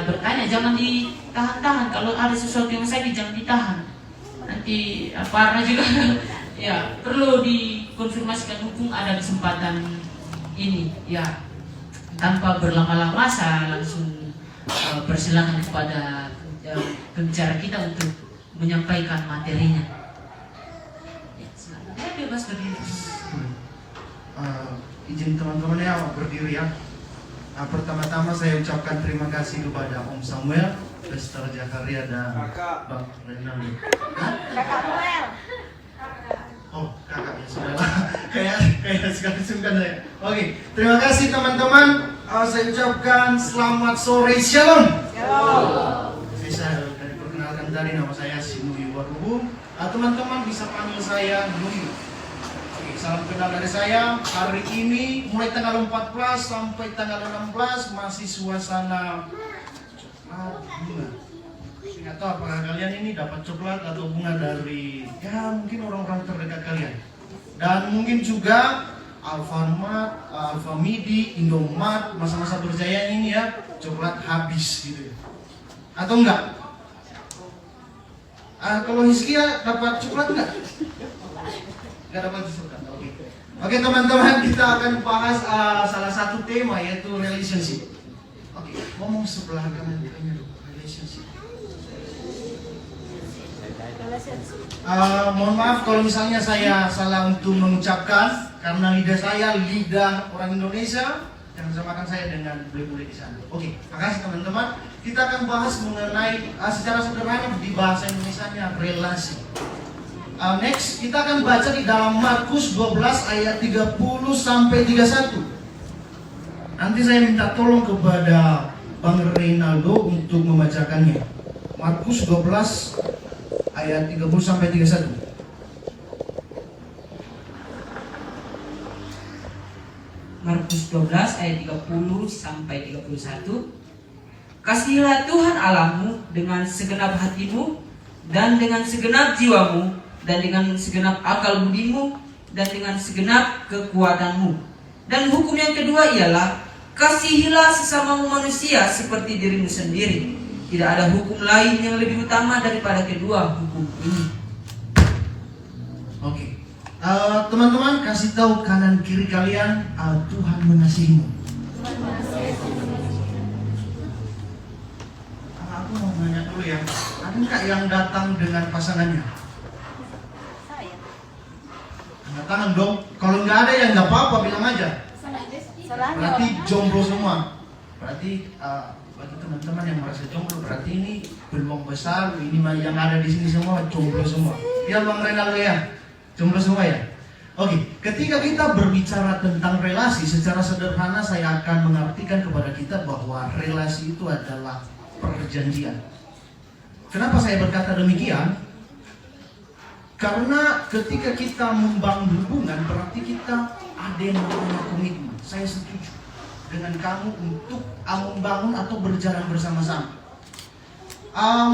bertanya, jangan ditahan-tahan. Kalau ada sesuatu yang sakit jangan ditahan. Nanti Parna juga ya perlu dikonfirmasikan hukum, ada kesempatan ini ya, tanpa berlama-lama saya langsung persilakan kepada pembicara kita untuk menyampaikan materinya. Ya, silakan. Bebas berdiri. Izin teman-temannya berdiri ya. Pertama-tama saya ucapkan terima kasih kepada Om Samuel, Lester Jakaria dan Bang Renaldo. Kakak Noel. Oh, kakak ya sudah lah. kayak sekali sungkan saya. Oke, terima kasih teman-teman. Saya ucapkan selamat sore, shalom. Saya perkenalkan tadi, nama saya Sinui Warubu. Teman-teman bisa panggil saya Nui. Oke, salam kenal dari saya. Hari ini mulai tanggal 14 sampai tanggal 16 masih suasana bunga. Nggak tahu apakah kalian ini dapat coklat atau bunga dari ya mungkin orang-orang terdekat kalian. Dan mungkin juga Alfamart, Alfamidi, Indomart, masa-masa berjaya ini ya coklat habis gitu ya. Atau enggak? Kalau Hizkia dapat coklat enggak? Enggak dapat coklat. Oke teman-teman, kita akan bahas salah satu tema yaitu relationship. Oke, ngomong sebelah kanan kayaknya dong, relationship. Mohon maaf kalau misalnya saya salah untuk mengucapkan, karena lidah saya lidah orang Indonesia, jangan samakan saya dengan bule-bule di sana. Oke, makasih teman-teman. Kita akan bahas mengenai secara sederhana di bahasa Indonesianya relasi. Next, kita akan baca di dalam Markus 12 ayat 30 sampai 31. Nanti saya minta tolong kepada Bang Reynaldo untuk membacakannya. Markus 12 ayat 30 sampai 31. Markus 12 ayat 30 sampai 31. Kasihilah Tuhan Allahmu dengan segenap hatimu dan dengan segenap jiwamu dan dengan segenap akal budimu dan dengan segenap kekuatanmu. Dan hukum yang kedua ialah kasihilah sesamamu manusia seperti dirimu sendiri. Tidak ada hukum lain yang lebih utama daripada kedua hukum ini. Oke. Teman-teman kasih tahu kanan kiri kalian, Tuhan mengasihimu. Aku mau nanya dulu ya, ada nggak yang datang dengan pasangannya? Angkat tangan dong. Kalau nggak ada ya nggak apa-apa, bilang aja. Berarti jomblo semua. Berarti bagi teman-teman yang merasa jomblo, berarti ini peluang besar. Ini yang ada di sini semua jomblo semua. Ya Bang Renaldo ya, jomblo semua ya. Oke, ketika kita berbicara tentang relasi, secara sederhana saya akan mengartikan kepada kita bahwa relasi itu adalah perjanjian. Kenapa saya berkata demikian? Karena ketika kita membangun hubungan, berarti kita ada yang namanya komitmen. Saya setuju dengan kamu untuk membangun atau berjalan bersama-sama.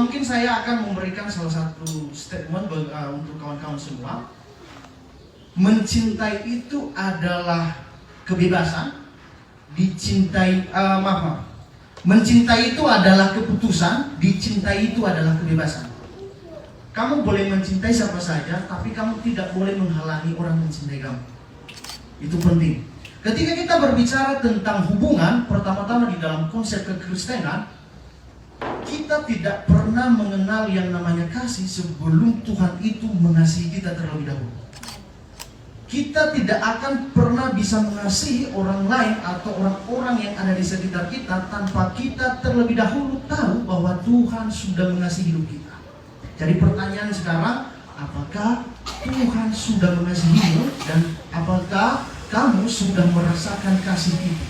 Mungkin saya akan memberikan salah satu statement untuk kawan-kawan semua. Mencintai itu adalah kebebasan. Mencintai itu adalah keputusan. Dicintai itu adalah kebebasan. Kamu boleh mencintai siapa saja, tapi kamu tidak boleh menghalangi orang mencintai kamu. Itu penting. Ketika kita berbicara tentang hubungan, pertama-tama di dalam konsep kekristenan, kita tidak pernah mengenal yang namanya kasih sebelum Tuhan itu mengasihi kita terlebih dahulu. Kita tidak akan pernah bisa mengasihi orang lain atau orang-orang yang ada di sekitar kita tanpa kita terlebih dahulu tahu bahwa Tuhan sudah mengasihi hidup kita. Jadi pertanyaan sekarang, apakah Tuhan sudah mengasihimu dan apakah kamu sudah merasakan kasih itu?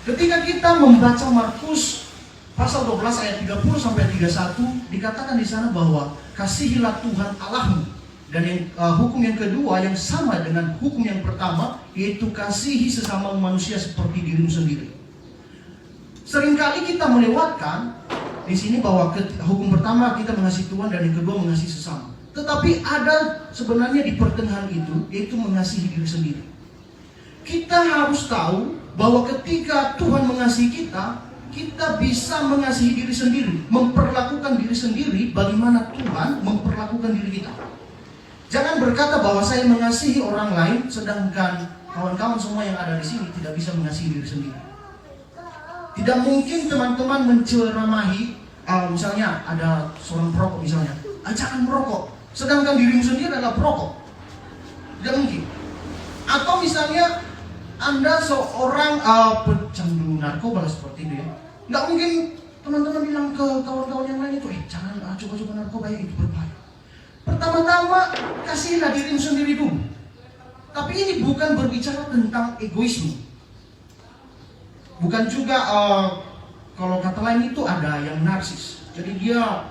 Ketika kita membaca Markus pasal 12 ayat 30 sampai 31, dikatakan di sana bahwa kasihilah Tuhan Allahmu. Dan hukum yang kedua yang sama dengan hukum yang pertama, yaitu kasihi sesama manusia seperti dirimu sendiri. Seringkali kita melewatkan di sini bahwa hukum pertama kita mengasihi Tuhan dan yang kedua mengasihi sesama. Tetapi ada sebenarnya di pertengahan itu, yaitu mengasihi diri sendiri. Kita harus tahu bahwa ketika Tuhan mengasihi kita, kita bisa mengasihi diri sendiri, memperlakukan diri sendiri bagaimana Tuhan memperlakukan diri kita. Jangan berkata bahwa saya mengasihi orang lain, sedangkan kawan-kawan semua yang ada di sini tidak bisa mengasihi diri sendiri. Tidak mungkin teman-teman menceramahi, misalnya ada seorang perokok misalnya, jangan merokok, sedangkan dirimu sendiri adalah perokok. Tidak mungkin. Atau misalnya Anda seorang pecandu narkoba seperti itu ya. Nggak mungkin teman-teman bilang ke kawan-kawan yang lain itu, jangan coba-coba narkoba ya, itu berbahaya. Pertama-tama kasihilah dirimu sendiri dulu. Tapi ini bukan berbicara tentang egoisme. Bukan juga kalau kata lain itu ada yang narsis. Jadi dia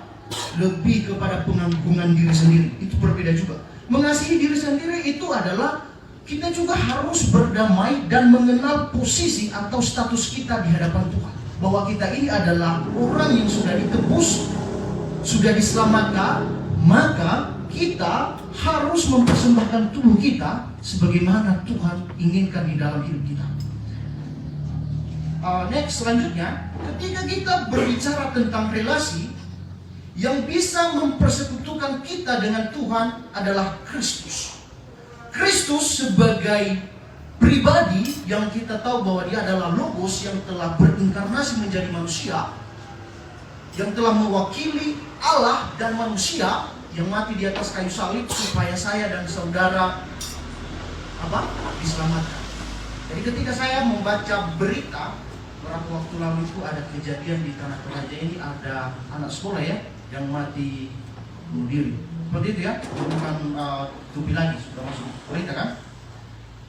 lebih kepada pengagungan diri sendiri. Itu berbeda juga. Mengasihi diri sendiri itu adalah kita juga harus berdamai dan mengenal posisi atau status kita di hadapan Tuhan. Bahwa kita ini adalah orang yang sudah ditebus, sudah diselamatkan, maka kita harus mempersembahkan tubuh kita sebagaimana Tuhan inginkan di dalam hidup kita. Next, selanjutnya, ketika kita berbicara tentang relasi, yang bisa mempersekutukan kita dengan Tuhan adalah Kristus. Kristus sebagai pribadi yang kita tahu bahwa dia adalah Logos yang telah berinkarnasi menjadi manusia, yang telah mewakili Allah dan manusia, yang mati di atas kayu salib supaya saya dan saudara diselamatkan. Jadi ketika saya membaca berita beberapa waktu lalu itu ada kejadian di Tanah Toraja ini, ada anak sekolah ya yang mati bunuh diri. Seperti itu ya, bukan tupi lagi, sudah masuk berita kan.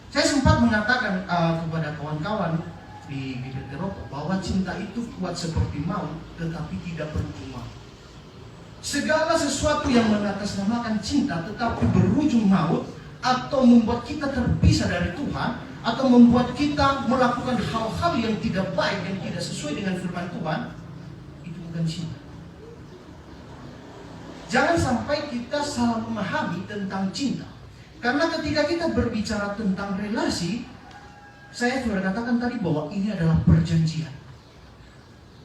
Saya sempat mengatakan kepada kawan-kawan di bibir rokok bahwa cinta itu kuat seperti maut, tetapi tidak berujung maut. Segala sesuatu yang mengatasnamakan cinta tetapi berujung maut, atau membuat kita terpisah dari Tuhan, atau membuat kita melakukan hal-hal yang tidak baik, yang tidak sesuai dengan firman Tuhan, itu bukan cinta. Jangan sampai kita salah memahami tentang cinta. Karena ketika kita berbicara tentang relasi, saya sudah katakan tadi bahwa ini adalah perjanjian.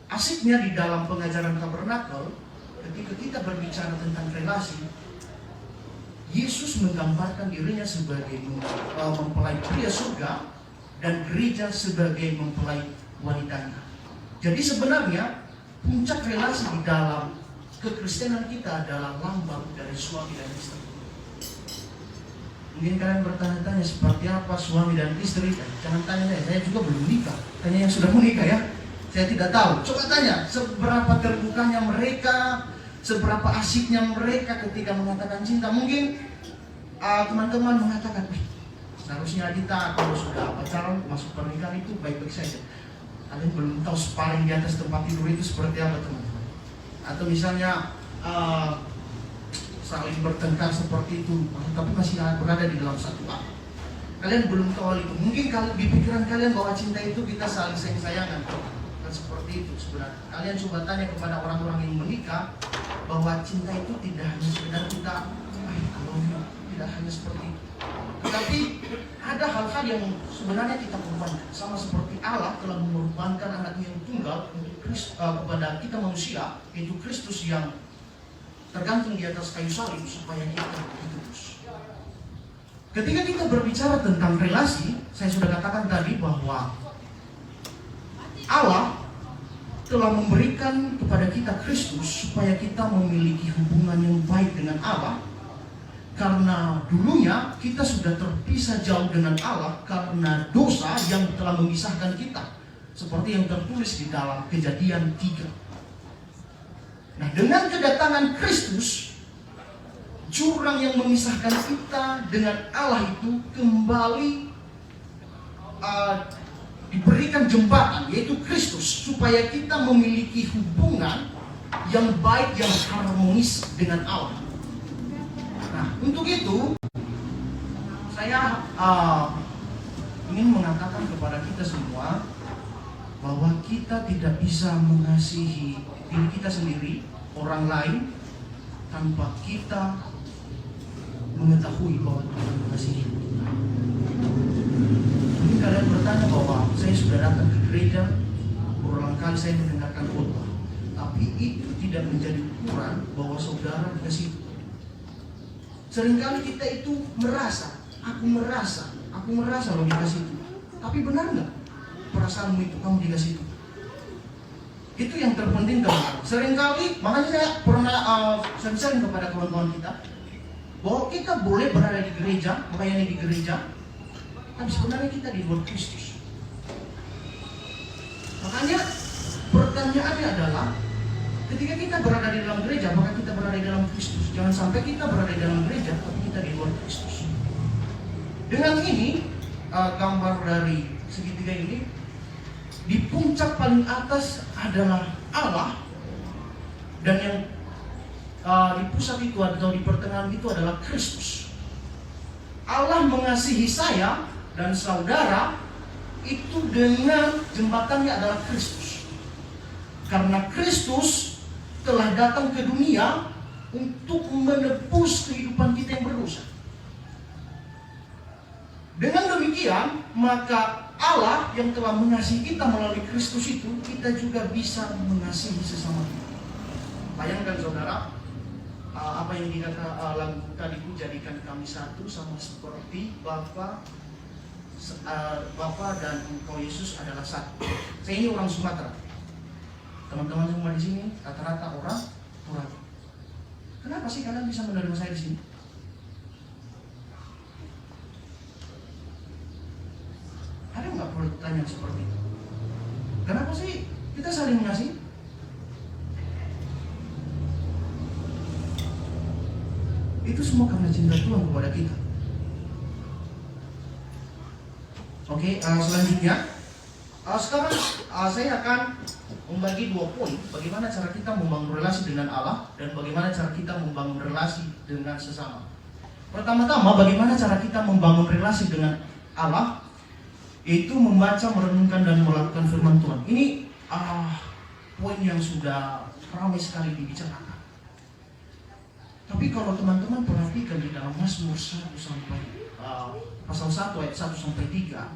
Asiknya di dalam pengajaran tabernakel, ketika kita berbicara tentang relasi, Yesus menggambarkan dirinya sebagai mempelai pria surga dan gereja sebagai mempelai wanitanya. Jadi sebenarnya puncak relasi di dalam kekristenan kita adalah lambang dari suami dan istri. Mungkin kalian bertanya-tanya seperti apa suami dan istri. Jangan tanya saya juga belum nikah. Tanya yang sudah menikah ya. Saya tidak tahu. Coba tanya seberapa terbukanya mereka, seberapa asiknya mereka ketika mengatakan cinta. Mungkin teman-teman mengatakan, seharusnya kita kalau sudah pacaran masuk pernikahan itu baik-baik saja. Kalian belum tahu sparring di atas tempat tidur itu seperti apa teman-teman. Atau misalnya saling bertengkar seperti itu, tapi masih berada di dalam satu akal. Kalian belum tahu hal itu. Mungkin kalau di pikiran kalian bahwa cinta itu kita saling sayang-sayangan. Dan seperti itu sebenarnya. Kalian coba tanya kepada orang-orang yang menikah bahwa cinta itu tidak hanya sekedar kita tidak hanya seperti itu. Tetapi ada hal-hal yang sebenarnya kita korbankan. Sama seperti Allah telah mengorbankan anaknya yang tunggal untuk kepada kita manusia, yaitu Kristus yang tergantung di atas kayu salib supaya kita ditebus. Ketika kita berbicara tentang relasi, saya sudah katakan tadi bahwa Allah telah memberikan kepada kita Kristus supaya kita memiliki hubungan yang baik dengan Allah. Karena dulunya kita sudah terpisah jauh dengan Allah karena dosa yang telah memisahkan kita, seperti yang tertulis di dalam Kejadian 3. Nah, dengan kedatangan Kristus, jurang yang memisahkan kita dengan Allah itu kembali diberikan jembatan, yaitu Kristus, supaya kita memiliki hubungan yang baik, yang harmonis dengan Allah. Nah, untuk itu saya ingin mengatakan kepada kita semua bahwa kita tidak bisa mengasihi diri kita sendiri, orang lain, tanpa kita mengetahui bahwa Tuhan mengasihi kita. Mungkin kalian bertanya bahwa saya sudah datang ke gereja berulang kali seringkali saya mendengarkan khotbah, tapi itu tidak menjadi ukuran bahwa saudara dikasih. Seringkali kita itu merasa, aku merasa lo dikasih itu. Tapi benar nggak perasaanmu itu kamu dikasih itu? Itu yang terpenting teman-teman. Seringkali, makanya saya pernah sering kepada kawan-kawan kita bahwa kita boleh berada di gereja, melayani di gereja, tapi sebenarnya kita di luar Kristus. Makanya pertanyaannya adalah, ketika kita berada di dalam gereja, maka kita berada di dalam Kristus. Jangan sampai kita berada di dalam gereja, tapi kita di luar Kristus. Dengan ini, gambar dari segitiga ini, di puncak paling atas adalah Allah, dan yang di pusat itu atau di pertengahan itu adalah Kristus. Allah mengasihi saya dan saudara itu dengan jembatannya adalah Kristus. Karena Kristus telah datang ke dunia untuk menebus kehidupan kita yang berdosa. Dengan demikian, maka Allah yang telah mengasihi kita melalui Kristus itu, kita juga bisa mengasihi sesama kita. Bayangkan saudara, apa yang dikata lagu tadi, jadikan kami satu sama seperti Bapa dan Engkau Yesus adalah satu. Saya ini orang Sumatera. Teman-teman semua di sini rata-rata orang Toraja. Kenapa sih kalian bisa menerima saya di sini? Ada nggak pertanyaan seperti itu? Kenapa sih kita saling mengasihi? Itu semua karena cinta Tuhan kepada kita. Oke, selanjutnya sekarang saya akan membagi 2 poin bagaimana cara kita membangun relasi dengan Allah dan bagaimana cara kita membangun relasi dengan sesama. Pertama-tama, bagaimana cara kita membangun relasi dengan Allah, yaitu membaca, merenungkan, dan melakukan firman Tuhan. Ini poin yang sudah ramai sekali dibicarakan. Tapi kalau teman-teman perhatikan di dalam Mazmur 1 sampai pasal 1 ayat 1 sampai 3,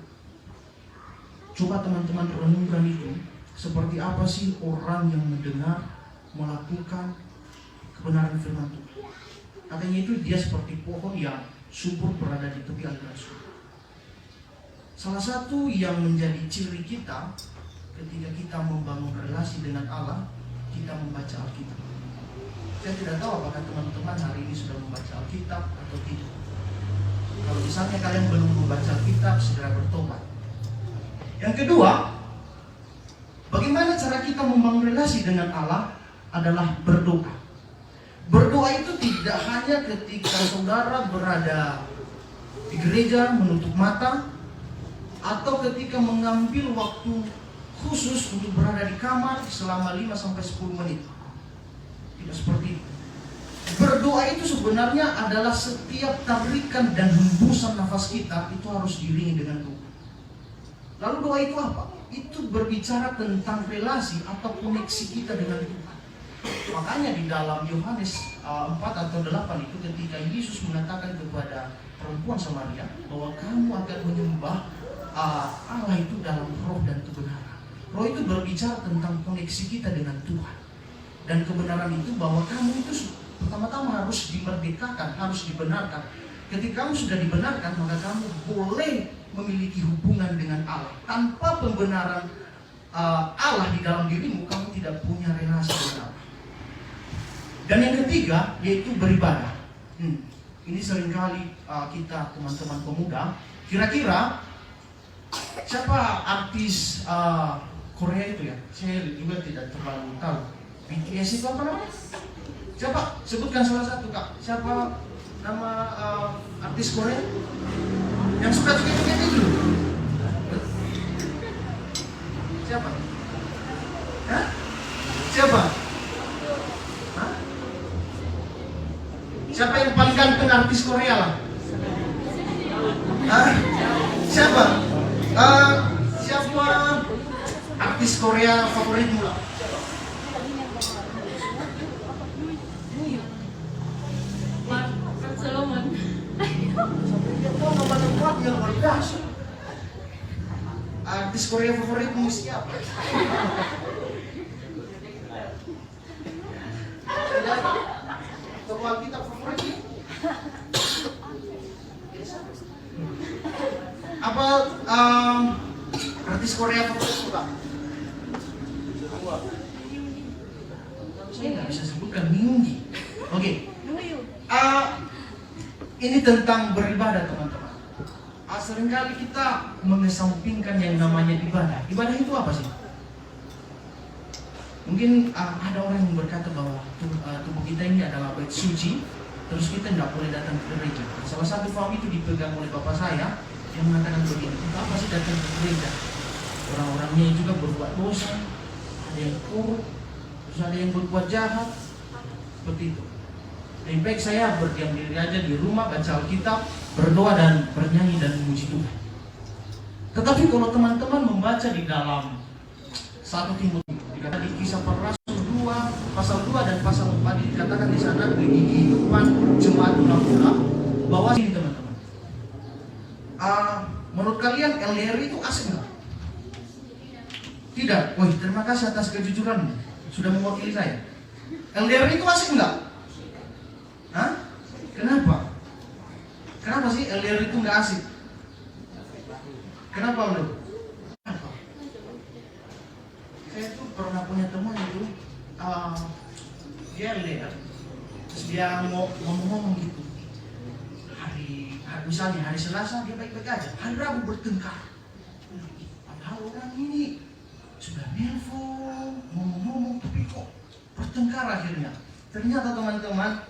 coba teman-teman renungkan itu, seperti apa sih orang yang mendengar, melakukan kebenaran firman Tuhan. Katanya itu dia seperti pohon yang subur berada di tepi aliran sungai. Salah satu yang menjadi ciri kita ketika kita membangun relasi dengan Allah, kita membaca Alkitab. Saya tidak tahu apakah teman-teman hari ini sudah membaca Alkitab atau tidak. Kalau misalnya kalian belum membaca Alkitab, segera bertobat. Yang kedua, bagaimana cara kita membangun relasi dengan Allah adalah berdoa. Berdoa itu tidak hanya ketika saudara berada di gereja menutup mata, atau ketika mengambil waktu khusus untuk berada di kamar selama 5-10 menit. Tidak seperti itu. Berdoa itu sebenarnya adalah setiap tarikan dan hembusan nafas kita itu harus diiringi dengan doa. Lalu doa itu apa? Itu berbicara tentang relasi atau koneksi kita dengan Tuhan. Makanya di dalam Yohanes 4 atau 8 itu, ketika Yesus mengatakan kepada perempuan Samaria bahwa kamu akan menyembah Allah itu dalam roh dan kebenaran. Roh itu berbicara tentang koneksi kita dengan Tuhan. Dan kebenaran itu bahwa kamu itu pertama-tama harus dimerdekakan, harus dibenarkan. Ketika kamu sudah dibenarkan, maka kamu boleh memiliki hubungan dengan Allah. Tanpa pembenaran Allah di dalam dirimu, kamu tidak punya relasi dengan Allah. Dan yang ketiga, yaitu beribadah. Ini seringkali kita teman-teman pemuda, kira-kira siapa artis Korea itu ya? Saya juga tidak terlalu tahu. BTS itu apa namanya? Siapa? Sebutkan salah satu, Kak. Siapa nama artis Korea yang suka joget-joget itu? Siapa? Hah? Siapa? Hah? Siapa yang paling ganteng artis Korea lah? Siapa? Siapa artis Korea favoritmu lah? Solomon. Yang berdasar. Artis Korea favoritmu siapa? bukan tinggi. Oke. Nuyu. Ini tentang beribadah teman-teman. Seringkali kita mengesampingkan yang namanya ibadah. Ibadah itu apa sih? Mungkin ada orang yang berkata bahwa tubuh kita ini adalah bait suci, terus kita tidak boleh datang ke gereja. Salah satu faham itu dipegang oleh bapak saya yang mengatakan begini, untuk apa sih datang ke gereja? Orang-orangnya juga berbuat dosa, ada yang korup, terus ada yang berbuat jahat, seperti itu. Lebih baik saya berdiam diri aja di rumah, baca Alkitab, berdoa dan bernyanyi dan memuji Tuhan. Tetapi kalau teman-teman membaca di dalam 1 Timotius, dikatakan di Kisah Para Rasul 2, pasal 2 dan pasal 4 dikatakan di sana di kehidupan jemaat mula-mula bahwa ini teman-teman. Menurut kalian LDR itu asik nggak? Tidak. Wih, terima kasih atas kejujuranmu sudah mewakili saya. LDR itu asik nggak? Hah? Kenapa? Kenapa sih LDR itu nggak asik? Kenapa menurut? Saya tuh pernah punya teman itu, dia LDR, terus dia ngomong gitu. Misalnya hari Selasa dia baik-baik aja, hari Rabu bertengkar. Padahal orang ini sudah nelpon, ngomong-ngomong, tapi kok bertengkar akhirnya. Ternyata teman-teman,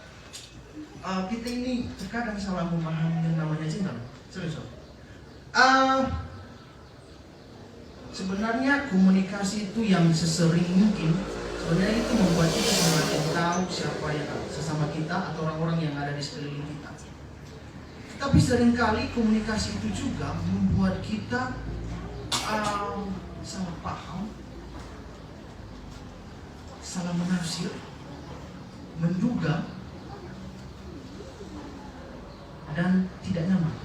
kita ini terkadang salah memahami yang namanya cinta. Serius. Sebenarnya komunikasi itu yang sesering mungkin, sebenarnya itu membuat kita semakin tahu siapa yang sesama kita atau orang-orang yang ada di sekeliling kita. Tapi seringkali komunikasi itu juga membuat kita salah paham, salah menafsir, menduga, dan tidak nyaman.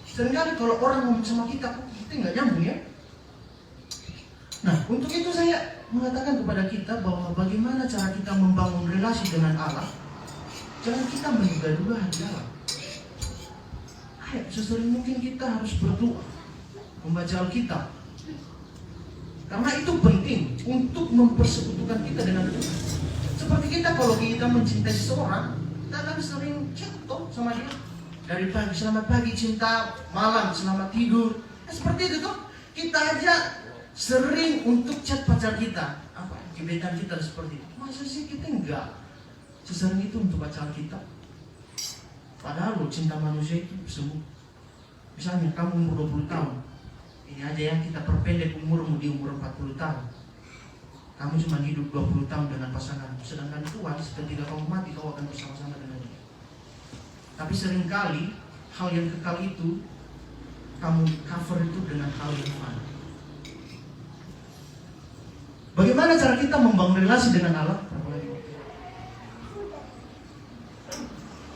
Seringkali kalau orang ngomong sama kita, kok kita nggak nyambung ya? Nah, untuk itu saya mengatakan kepada kita bahwa bagaimana cara kita membangun relasi dengan Allah. Jangan kita menduga-duga hati Allah. Sesering mungkin kita harus berdoa, membaca Alkitab. Karena itu penting untuk mempersekutukan kita dengan Tuhan. Seperti kita kalau kita mencintai seseorang, kita akan sering chat sama dia. Dari pagi, selamat pagi, cinta, malam, selamat tidur. Seperti itu tuh. Kita aja sering untuk chat pacar kita. Apa? Gebetan kita seperti itu. Masa sih kita enggak sesering itu untuk baca Alkitab? Padahal cinta manusia itu semua. Misalnya kamu umur 20 tahun, ini aja yang kita perpendek umurmu di umur 40 tahun. Kamu cuma hidup 20 tahun dengan pasanganmu, sedangkan Tuhan ketika kamu mati kau akan bersama-sama dengan dia. Tapi seringkali hal yang kekal itu kamu cover itu dengan hal yang fana. Bagaimana cara kita membangun relasi dengan Allah?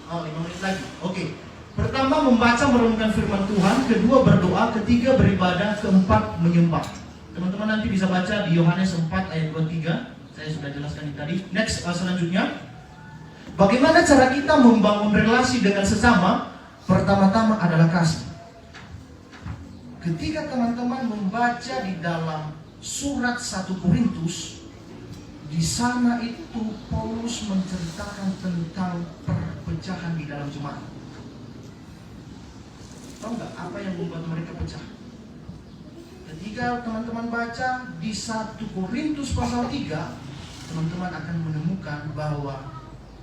5 menit lagi. Oke. Pertama membaca merenungkan firman Tuhan, kedua berdoa, ketiga beribadah, keempat menyembah. Teman-teman nanti bisa baca di Yohanes 4 ayat 23. Saya sudah jelaskan ini tadi. Next, selanjutnya. Bagaimana cara kita membangun relasi dengan sesama? Pertama-tama adalah kasih. Ketika teman-teman membaca di dalam surat 1 Korintus, di sana itu Paulus menceritakan tentang perpecahan di dalam jemaat. Tahu nggak apa yang membuat mereka pecah? Ketika teman-teman baca di 1 Korintus pasal 3, teman-teman akan menemukan bahwa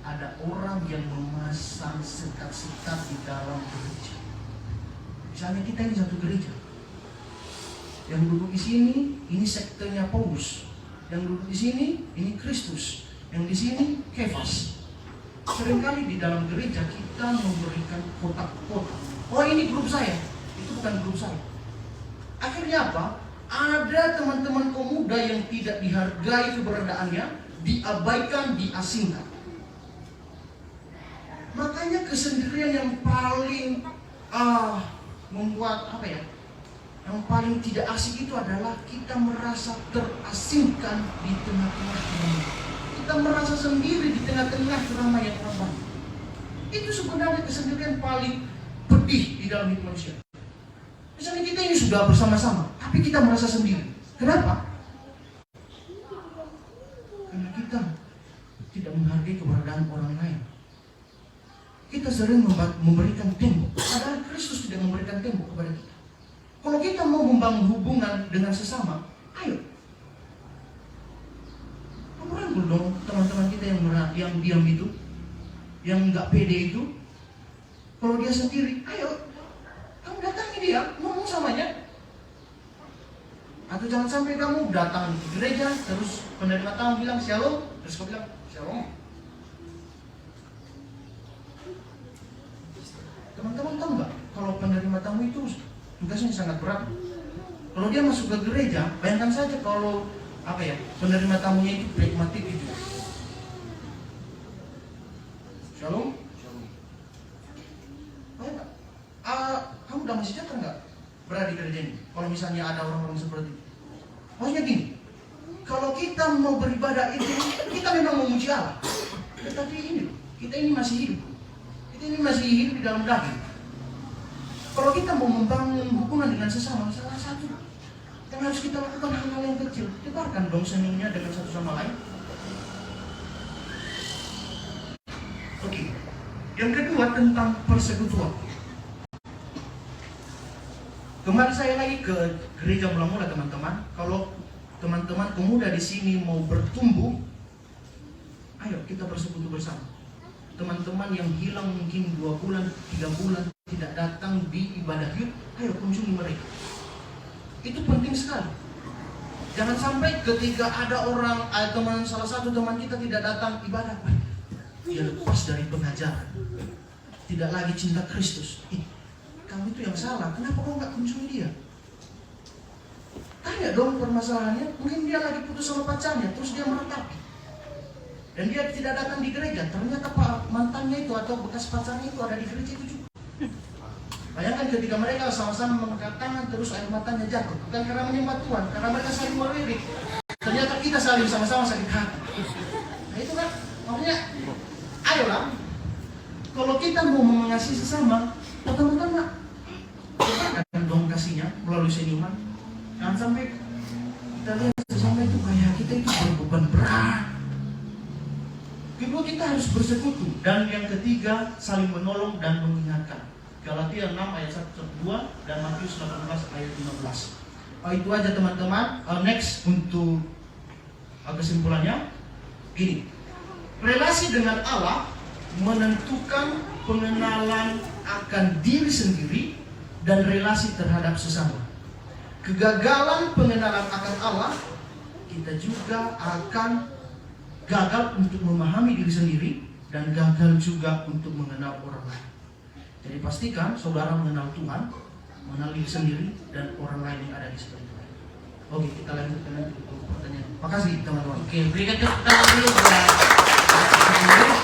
ada orang yang memasang sekat-sekat di dalam gereja. Misalnya kita ini satu gereja. Yang duduk di sini, ini sektenya Paulus. Yang duduk di sini, ini Kristus. Yang di sini, Kefas. Seringkali di dalam gereja kita memberikan kotak-kotak. Oh, ini grup saya, itu bukan grup saya. Akhirnya apa? Ada teman-teman pemuda yang tidak dihargai keberadaannya, diabaikan, diasingkan. Makanya kesendirian yang paling membuat apa ya? Yang paling tidak asik itu adalah kita merasa terasingkan di tengah-tengah keramaian. Kita merasa sendiri di tengah-tengah keramaian orang banyak. Itu sebenarnya kesendirian paling pedih di dalam hidup manusia. Misalnya kita ini sudah bersama-sama, tapi kita merasa sendiri. Kenapa? Karena kita kita sering memberikan tembok, padahal Kristus tidak memberikan tembok kepada kita. Kalau kita mau membangun hubungan dengan sesama, ayo. Kamu rangkul dong teman-teman kita yang diam itu, yang nggak pede itu. Kalau dia sendiri, ayo, kamu datangi dia, ngomong samanya. Atau jangan sampai kamu datang ke gereja, terus penerima tamu bilang shalom, terus kau bilang shalom. Teman-teman tahu nggak, kalau penerima tamu itu tugasnya sangat berat. Kalau dia masuk ke gereja, bayangkan saja kalau penerima tamunya itu pragmatik gitu. Shalom, shalom. Kamu udah masih sejahtera nggak berada di gereja ini? Kalau misalnya ada orang-orang seperti itu, maksudnya gini, kalau kita mau beribadah itu, kita memang memuji Allah. Tetapi ini, kita ini masih hidup. Ini masih hidup di dalam daging. Kalau kita mau membangun hubungan dengan sesama, salah satu yang harus kita lakukan hal-hal yang kecil. Tebarkan dong senyumnya dengan satu sama lain. Oke. Yang kedua tentang persekutuan. Kembali saya lagi ke gereja mula-mula teman-teman. Kalau teman-teman pemuda di sini mau bertumbuh, ayo kita bersekutu bersama. Teman-teman yang hilang mungkin 2 bulan, 3 bulan tidak datang di ibadah yuk, ayo kunjungi mereka. Itu penting sekali. Jangan sampai ketika ada orang, salah satu teman kita tidak datang ibadah, dia lepas dari pengajaran, tidak lagi cinta Kristus. Kamu itu yang salah, kenapa kau nggak kunjungi dia? Tanya dong permasalahannya, mungkin dia lagi putus sama pacarnya, terus dia meratapi. Dan dia tidak datang di gereja, ternyata mantannya itu atau bekas pacarnya itu ada di gereja itu juga. Bayangkan ketika mereka sama-sama mengangkat tangan, terus air matanya jatuh. Bukan karena menyembah Tuhan, karena mereka saling melirik. Ternyata kita saling sama-sama sakit hati. Nah itu kan, makanya, ayolah. Kalau kita mau mengasihi sesama, teman-teman, tebarkan dong kasihnya melalui senyuman. Jangan sampai kita lihat sesama itu kayak kita itu berbeban berat. Kedua, kita harus bersekutu. Dan yang ketiga, saling menolong dan mengingatkan. Galatia 6 ayat 1-2 dan Matius 18 ayat 15. Itu aja teman-teman. Next untuk kesimpulannya. Gini, relasi dengan Allah menentukan pengenalan akan diri sendiri dan relasi terhadap sesama. Kegagalan pengenalan akan Allah, kita juga akan gagal untuk memahami diri sendiri dan gagal juga untuk mengenal orang lain. Jadi pastikan saudara mengenal Tuhan, mengenal diri sendiri dan orang lain yang ada di sekitar. Oke, kita lanjutkan untuk pertanyaan. Makasih teman-teman. Oke, berikan tepuk tangan dulu buat